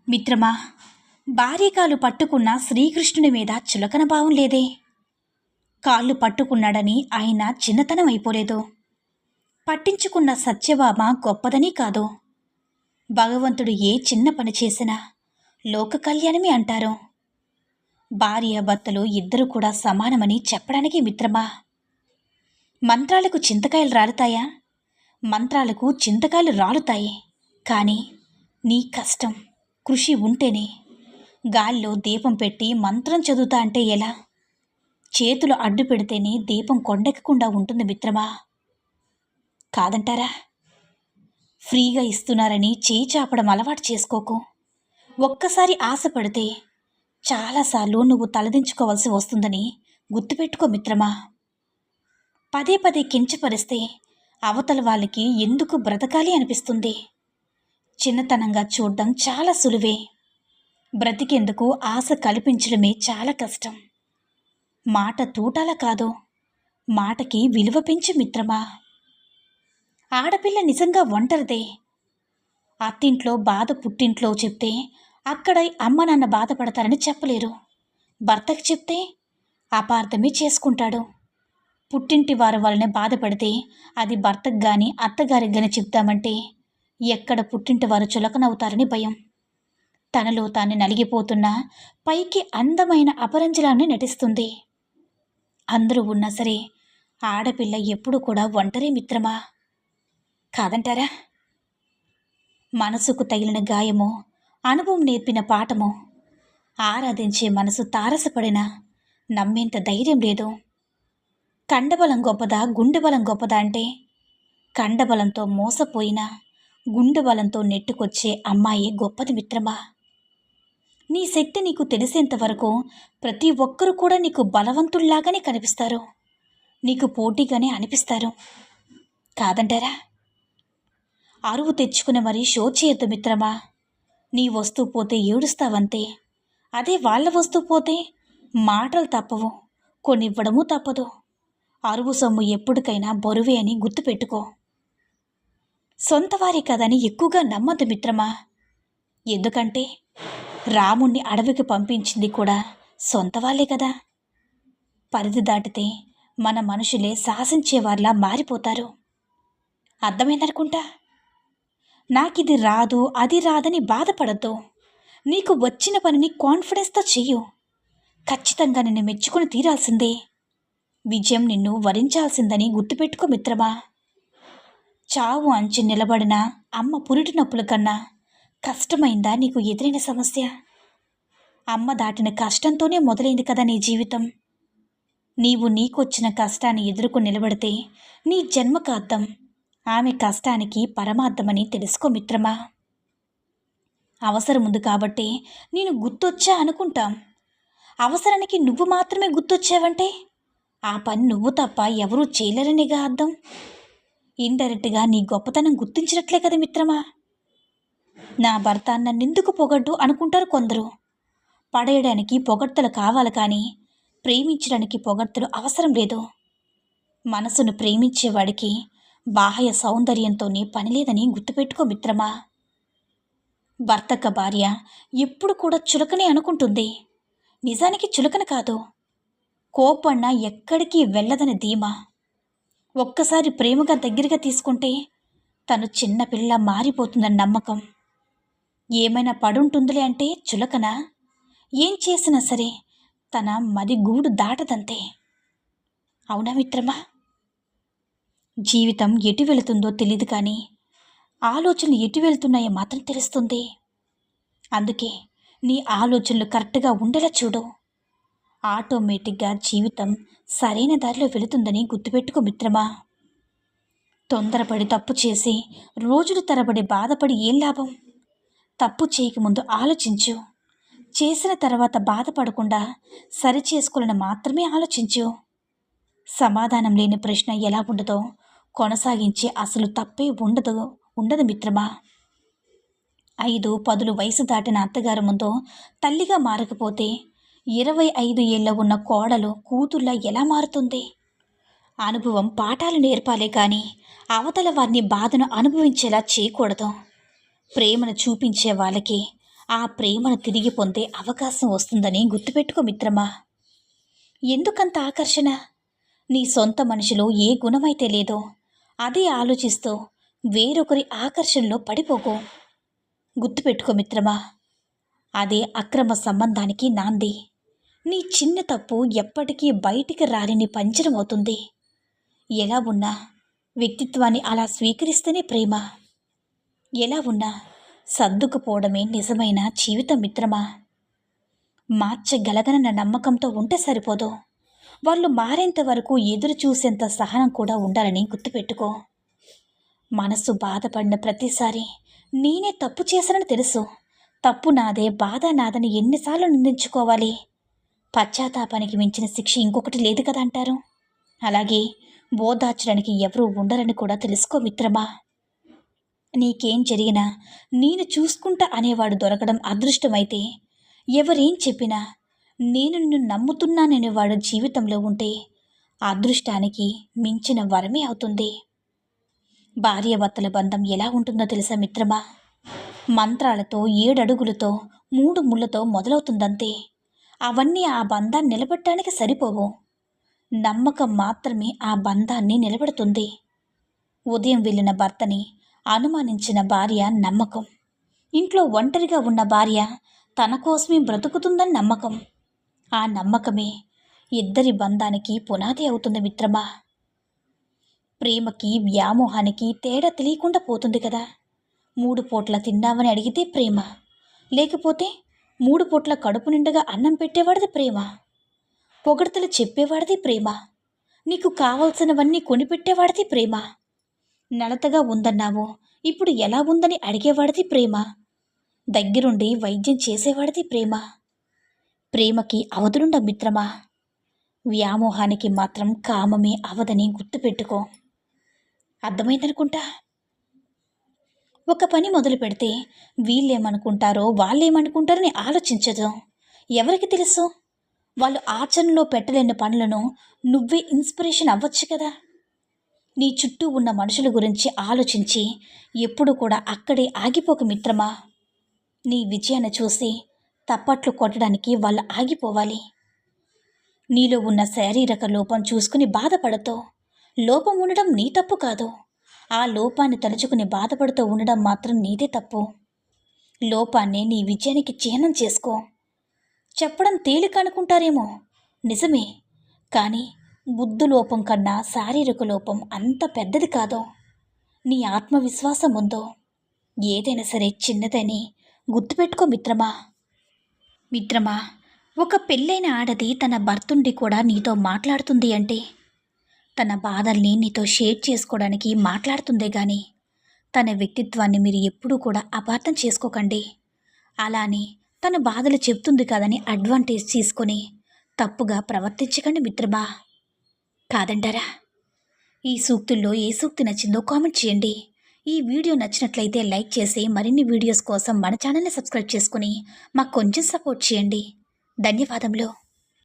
మిత్రమా, భార్య కాలు పట్టుకున్న శ్రీకృష్ణుని మీద చులకన భావం లేదే. కాళ్ళు పట్టుకున్నాడని ఆయన చిన్నతనం అయిపోలేదు. పట్టించుకున్న సత్యభామ గొప్పదని కాదు. భగవంతుడు ఏ చిన్న పని చేసినా లోక కళ్యాణమే అంటారు. భార్య భర్తలు ఇద్దరు కూడా సమానమని చెప్పడానికి మిత్రమా. మంత్రాలకు చింతకాయలు రాలుతాయా? మంత్రాలకు చింతకాయలు రాలుతాయి. కానీ నీ కష్టం, కృషి ఉంటేనే. గాల్లో దీపం పెట్టి మంత్రం చదువుతా అంటే ఎలా? చేతులు అడ్డు పెడితేనే దీపం కొండెక్కకుండా ఉంటుంది మిత్రమా. కాదంటారా? ఫ్రీగా ఇస్తున్నారని చేయి చాపడం అలవాటు చేసుకోకు. ఒక్కసారి ఆశపడితే చాలాసార్లు నువ్వు తలదించుకోవాల్సి వస్తుందని గుర్తుపెట్టుకో మిత్రమా. పదే పదే కించపరిస్తే అవతల వాళ్ళకి ఎందుకు బ్రతకాలి అనిపిస్తుంది. చిన్నతనంగా చూడడం చాలా సులువే. బ్రతికేందుకు ఆశ కల్పించడమే చాలా కష్టం. మాట తూటాల కాదు, మాటకి విలువ పెంచు మిత్రమా. ఆడపిల్ల నిజంగా ఒంటరిదే. అత్తింట్లో బాధ పుట్టింట్లో చెప్తే అక్కడ అమ్మ నాన్న బాధపడతారని చెప్పలేరు. భర్తకి చెప్తే అపార్థమే చేసుకుంటాడు. పుట్టింటి వారి వలనే బాధపడితే అది భర్తకు కానీ అత్తగారికి కానీ చెప్తామంటే ఎక్కడ పుట్టింటి వారు చులకనవుతారని భయం. తనలో తాను నలిగిపోతున్నా పైకి అందమైన అపరంజిలాన్ని నటిస్తుంది. అందరూ ఉన్నా సరే ఆడపిల్ల ఎప్పుడు కూడా ఒంటరి మిత్రమా. కాదంటారా? మనసుకు తగిలిన గాయమో, అనుభవం నేర్పిన పాఠమో, ఆరాధించే మనసు తారసపడినా నమ్మేంత ధైర్యం లేదు. కండబలం గొప్పదా, గుండె బలం గొప్పదా అంటే కండబలంతో మోసపోయినా గుండె బలంతో నెట్టుకొచ్చే అమ్మాయి గొప్పది మిత్రమా. నీ శక్తి నీకు తెలిసేంతవరకు ప్రతి ఒక్కరూ కూడా నీకు బలవంతుల్లాగానే కనిపిస్తారు, నీకు పోటీగానే అనిపిస్తారు. కాదంటారా? అరువు తెచ్చుకుని మరీ షో చేయొద్దు మిత్రమా. నీ వస్తువు పోతే ఏడుస్తావంతే. అదే వాళ్ళ వస్తువు పోతే మాటలు తప్పవు, కొనివ్వడము తప్పదు. అరువు సొమ్ము ఎప్పటికైనా బరువే అని గుర్తుపెట్టుకో. సొంతవారి కదని ఎక్కువగా నమ్మద్దు మిత్రమా. ఎందుకంటే రాముణ్ణి అడవికి పంపించింది కూడా సొంత వాళ్ళే కదా. పరిధి దాటితే మన మనుషులే శాసించేవారిలా మారిపోతారు. అర్థమైందనుకుంటా. నాకిది రాదు, అది రాదని బాధపడద్దు. నీకు వచ్చిన పనిని కాన్ఫిడెన్స్తో చెయ్యు. ఖచ్చితంగా నిన్ను మెచ్చుకుని తీరాల్సిందే. విజయం నిన్ను వరించాల్సిందని గుర్తుపెట్టుకో మిత్రమా. చావు అంచి నిలబడిన అమ్మ పురిటి నొప్పుల కన్నా కష్టమైందా నీకు ఎదురైన సమస్య? అమ్మ దాటిన కష్టంతోనే మొదలైంది కదా నీ జీవితం. నీవు నీకొచ్చిన కష్టాన్ని ఎదుర్కొని నిలబడితే నీ జన్మకు అర్థం, ఆమె కష్టానికి పరమార్థమని తెలుసుకో మిత్రమా. అవసరం ఉంది కాబట్టి నేను గుర్తొచ్చా అనుకుంటాం. అవసరానికి నువ్వు మాత్రమే గుర్తొచ్చావంటే ఆ పని నువ్వు తప్ప ఎవరూ చేయలేరనేగా అర్థం. ఇండైరెక్ట్గా నీ గొప్పతనం గుర్తించినట్లే కదా మిత్రమా. నా భర్త నన్నెందుకు పొగడ్డు అనుకుంటారు కొందరు. పడేయడానికి పొగడ్తలు కావాలి కానీ ప్రేమించడానికి పొగడ్తలు అవసరం లేదు. మనసును ప్రేమించేవాడికి బాహ్య సౌందర్యంతోనే పనిలేదని గుర్తుపెట్టుకో మిత్రమా. భర్తక భార్య ఎప్పుడు కూడా చులకనే అనుకుంటుంది. నిజానికి చులకన కాదు, కోపన్నా ఎక్కడికి వెళ్ళదని ధీమా. ఒక్కసారి ప్రేమగా దగ్గరగా తీసుకుంటే తను చిన్నపిల్ల మారిపోతుందని నమ్మకం. ఏమైనా పడుంటుందిలే అంటే చులకన. ఏం చేసినా సరే తన మది గూడు దాటదంతే. అవునా మిత్రమా? జీవితం ఎటు వెళుతుందో తెలియదు కానీ ఆలోచనలు ఎటు వెళ్తున్నాయో మాత్రం తెలుస్తుంది. అందుకే నీ ఆలోచనలు కరెక్ట్గా ఉండేలా చూడు. ఆటోమేటిక్గా జీవితం సరైన దారిలో వెళుతుందని గుర్తుపెట్టుకో మిత్రమా. తొందరపడి తప్పు చేసి రోజులు తరబడి బాధపడి ఏం లాభం? తప్పు చేయకముందు ఆలోచించు. చేసిన తర్వాత బాధపడకుండా సరిచేసుకోవాలని మాత్రమే ఆలోచించు. సమాధానం లేని ప్రశ్న ఎలా ఉండదో కొనసాగించే అసలు తప్పే ఉండదు మిత్రమా. 5-10 వయసు దాటిన అత్తగారి ముందు తల్లిగా మారకపోతే 25 ఏళ్ళ ఉన్న కోడలు కూతుర్లా ఎలా మారుతుంది? అనుభవం పాఠాలు నేర్పాలే కానీ అవతల వారిని బాధను అనుభవించేలా చేయకూడదు. ప్రేమను చూపించే వాళ్ళకి ఆ ప్రేమను తిరిగి పొందే అవకాశం వస్తుందని గుర్తుపెట్టుకో మిత్రమా. ఎందుకంత ఆకర్షణ? నీ సొంత మనిషిలో ఏ గుణమైతే లేదో అదే ఆలోచిస్తూ వేరొకరి ఆకర్షణలో పడిపోకు. గుర్తుపెట్టుకో మిత్రమా, అదే అక్రమ సంబంధానికి నాంది. నీ చిన్న తప్పు ఎప్పటికీ బయటికి రాలిని పంజరం అవుతుంది. ఎలా ఉన్నా వ్యక్తిత్వాన్ని అలా స్వీకరిస్తేనే ప్రేమ. ఎలా ఉన్నా సర్దుకుపోవడమే నిజమైన జీవితం మిత్రమా. మార్చగలగనన్న నమ్మకంతో ఉంటే సరిపోదు, వాళ్ళు మారేంత వరకు ఎదురు చూసేంత సహనం కూడా ఉండాలని గుర్తుపెట్టుకో. మనసు బాధపడిన ప్రతిసారి నేనే తప్పు చేశానని తెలుసు, తప్పు నాదే, బాధ నాదని ఎన్నిసార్లు నిందించుకోవాలి? పశ్చాత్తాపానికి మించిన శిక్ష ఇంకొకటి లేదు కదా అంటారు. అలాగే బోధార్చడానికి ఎవరూ ఉండరని కూడా తెలుసుకో మిత్రమా. నీకేం జరిగినా నేను చూసుకుంటా అనేవాడు దొరకడం అదృష్టమైతే, ఎవరేం చెప్పినా నేను నిన్ను నమ్ముతున్నాననేవాడు జీవితంలో ఉంటే అదృష్టానికి మించిన వరమే అవుతుంది. భార్యాభర్తల బంధం ఎలా ఉంటుందో తెలుసా మిత్రమా? మంత్రాలతో 7 అడుగులతో 3 ముళ్ళతో మొదలవుతుందంతే. అవన్నీ ఆ బంధాన్ని నిలబెట్టడానికి సరిపోవు. నమ్మకం మాత్రమే ఆ బంధాన్ని నిలబెడుతుంది. ఉదయం వెళ్ళిన భర్తని అనుమానించిన భార్య నమ్మకం, ఇంట్లో ఒంటరిగా ఉన్న భార్య తన కోసమే బ్రతుకుతుందని నమ్మకం. ఆ నమ్మకమే ఇద్దరి బంధానికి పునాది అవుతుంది మిత్రమా. ప్రేమకి వ్యామోహానికి తేడా తెలియకుండా పోతుంది కదా. 3 పూట్ల తిన్నావని అడిగితే ప్రేమ, లేకపోతే 3 పూట్ల కడుపు నిండుగా అన్నం పెట్టేవాడిది ప్రేమ. పొగడ్తలు చెప్పేవాడిది ప్రేమ, నీకు కావాల్సినవన్నీ కొనిపెట్టేవాడిది ప్రేమ. నలతగా ఉందన్నావు, ఇప్పుడు ఎలా ఉందని అడిగేవాడిది ప్రేమ. దగ్గరుండి వైద్యం చేసేవాడిది ప్రేమ. ప్రేమకి అవధులుండ మిత్రమా. వ్యామోహానికి మాత్రం కామమే అవదని గుర్తుపెట్టుకో. అర్థమైందనుకుంటా. ఒక పని మొదలు పెడితే వీళ్ళేమనుకుంటారో వాళ్ళేమనుకుంటారని ఆలోచించదు. ఎవరికి తెలుసు? వాళ్ళు ఆచరణలో పెట్టలేని పనులను నువ్వే ఇన్స్పిరేషన్ అవ్వచ్చు కదా. నీ చుట్టూ ఉన్న మనుషుల గురించి ఆలోచించి ఎప్పుడు కూడా అక్కడే ఆగిపోక మిత్రమా. నీ విజయాన్ని చూసి తప్పట్లు కొట్టడానికి వాళ్ళు ఆగిపోవాలి. నీలో ఉన్న శారీరక లోపం చూసుకుని బాధపడతో. లోపం ఉండడం నీ తప్పు కాదు, ఆ లోపాన్ని తలుచుకుని బాధపడుతూ ఉండడం మాత్రం నీదే తప్పు. లోపాన్ని నీ విజయానికి చిహ్నం చేసుకో. చెప్పడం తేలిక అనుకుంటారేమో, నిజమే. కానీ బుద్ధి లోపం కన్నా శారీరక లోపం అంత పెద్దది కాదు. నీ ఆత్మవిశ్వాసం ఉందో ఏదైనా సరే చిన్నదని గుర్తుపెట్టుకో మిత్రమా. మిత్రమా, ఒక పెళ్ళైన ఆడది తన భర్తుండి కూడా నీతో మాట్లాడుతుంది అంటే తన బాధల్ని నీతో షేర్ చేసుకోవడానికి మాట్లాడుతుందే కానీ తన వ్యక్తిత్వాన్ని మీరు ఎప్పుడూ కూడా అపార్థం చేసుకోకండి. అలానే తన బాధలు చెప్తుంది కాదని అడ్వాంటేజ్ తీసుకొని తప్పుగా ప్రవర్తించకండి మిత్రమా. కాదంటారా? ఈ సూక్తుల్లో ఏ సూక్తి నచ్చిందో కామెంట్ చేయండి. ఈ వీడియో నచ్చినట్లయితే లైక్ చేసి మరిన్ని వీడియోస్ కోసం మన ఛానల్ని సబ్స్క్రైబ్ చేసుకుని మాకు కొంచెం సపోర్ట్ చేయండి. ధన్యవాదములు.